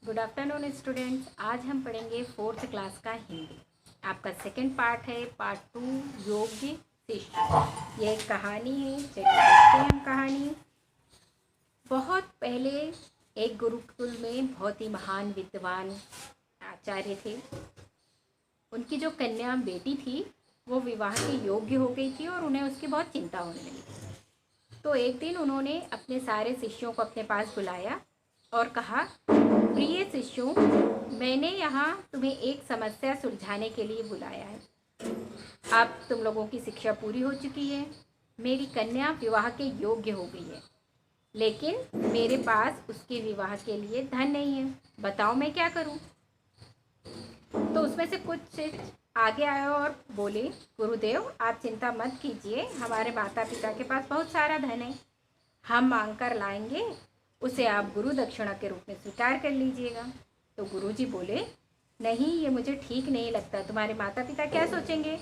Good afternoon students. आज हम पढ़ेंगे फोर्थ क्लास का हिंदी। आपका सेकंड पार्ट है, पार्ट 2 योग्य शिष्य। ये एक कहानी है, चलिए देखते हैं हम कहानी। बहुत पहले एक गुरुकुल में बहुत ही महान विद्वान आचार्य थे। उनकी जो कन्या बेटी थी वो विवाह के योग्य हो गई थी और उन्हें उसकी बहुत चिंता होने लगी। तो एक दिन उन्होंने अपने सारे शिष्यों को अपने पास बुलाया और कहा, प्रिय शिष्यों, मैंने यहाँ तुम्हें एक समस्या सुलझाने के लिए बुलाया है। अब तुम लोगों की शिक्षा पूरी हो चुकी है, मेरी कन्या विवाह के योग्य हो गई है, लेकिन मेरे पास उसके विवाह के लिए धन नहीं है। बताओ मैं क्या करूँ। तो उसमें से कुछ शिष्य आगे आए और बोले, गुरुदेव आप चिंता मत कीजिए, हमारे माता पिता के पास बहुत सारा धन है, हम मांग कर लाएंगे, उसे आप गुरु दक्षिणा के रूप में स्वीकार कर लीजिएगा। तो गुरुजी बोले, नहीं, ये मुझे ठीक नहीं लगता। तुम्हारे माता पिता क्या सोचेंगे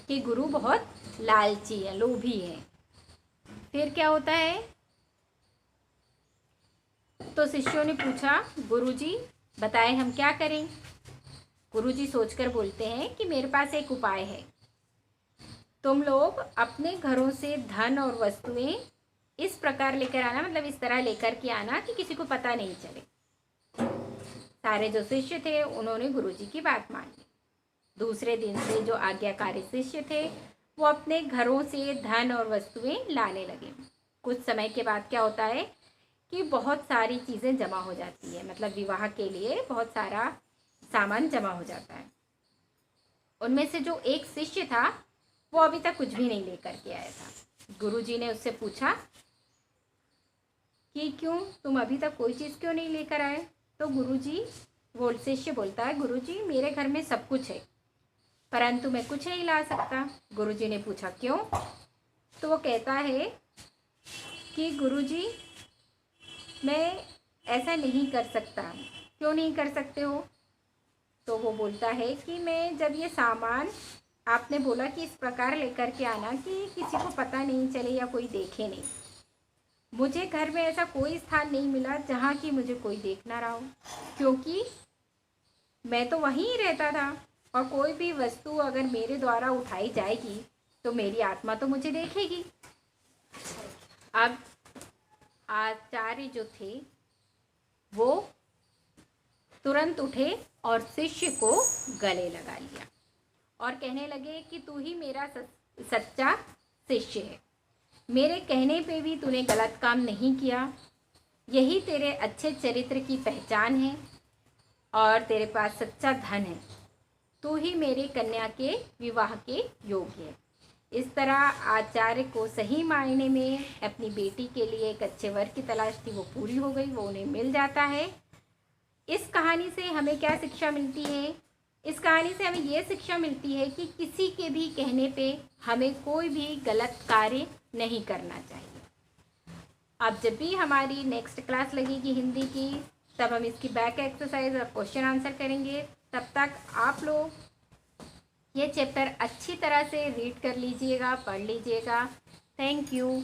कि गुरु बहुत लालची है, लोभी है। फिर क्या होता है? तो शिष्यों ने पूछा, गुरुजी बताएं हम क्या करें। गुरुजी सोचकर बोलते हैं कि मेरे पास एक उपाय है। तुम लोग अपने घरों से धन और वस्तुएं इस प्रकार लेकर आना, मतलब इस तरह लेकर के आना कि किसी को पता नहीं चले। सारे जो शिष्य थे उन्होंने गुरुजी की बात मान ली। दूसरे दिन से जो आज्ञाकारी शिष्य थे वो अपने घरों से धन और वस्तुएं लाने लगे। कुछ समय के बाद क्या होता है कि बहुत सारी चीज़ें जमा हो जाती है, मतलब विवाह के लिए बहुत सारा सामान जमा हो जाता है। उनमें से जो एक शिष्य था वो अभी तक कुछ भी नहीं लेकर के आया था। गुरुजी ने उससे पूछा कि क्यों, तुम अभी तक कोई चीज़ क्यों नहीं लेकर आए। तो गुरुजी, वो शिष्य बोलता है, गुरुजी मेरे घर में सब कुछ है परंतु मैं कुछ नहीं ला सकता। गुरुजी ने पूछा क्यों। तो वो कहता है कि गुरुजी मैं ऐसा नहीं कर सकता। क्यों नहीं कर सकते हो? तो वो बोलता है कि मैं जब ये सामान आपने बोला कि इस प्रकार लेकर के आना कि किसी को पता नहीं चले या कोई देखे नहीं, मुझे घर में ऐसा कोई स्थान नहीं मिला जहाँ की मुझे कोई देख ना रहा हो, क्योंकि मैं तो वहीं रहता था और कोई भी वस्तु अगर मेरे द्वारा उठाई जाएगी तो मेरी आत्मा तो मुझे देखेगी। अब आचार्य जो थे वो तुरंत उठे और शिष्य को गले लगा लिया और कहने लगे कि तू ही मेरा सच्चा शिष्य है, मेरे कहने पे भी तूने गलत काम नहीं किया, यही तेरे अच्छे चरित्र की पहचान है और तेरे पास सच्चा धन है, तू ही मेरी कन्या के विवाह के योग्य है। इस तरह आचार्य को सही मायने में अपनी बेटी के लिए एक अच्छे वर की तलाश थी, वो पूरी हो गई, वो उन्हें मिल जाता है। इस कहानी से हमें क्या शिक्षा मिलती है? इस कहानी से हमें ये शिक्षा मिलती है कि किसी के भी कहने पे हमें कोई भी गलत कार्य नहीं करना चाहिए। अब जब भी हमारी नेक्स्ट क्लास लगेगी हिंदी की, तब हम इसकी बैक एक्सरसाइज और क्वेश्चन आंसर करेंगे। तब तक आप लोग ये चैप्टर अच्छी तरह से रीड कर लीजिएगा, पढ़ लीजिएगा। Thank you.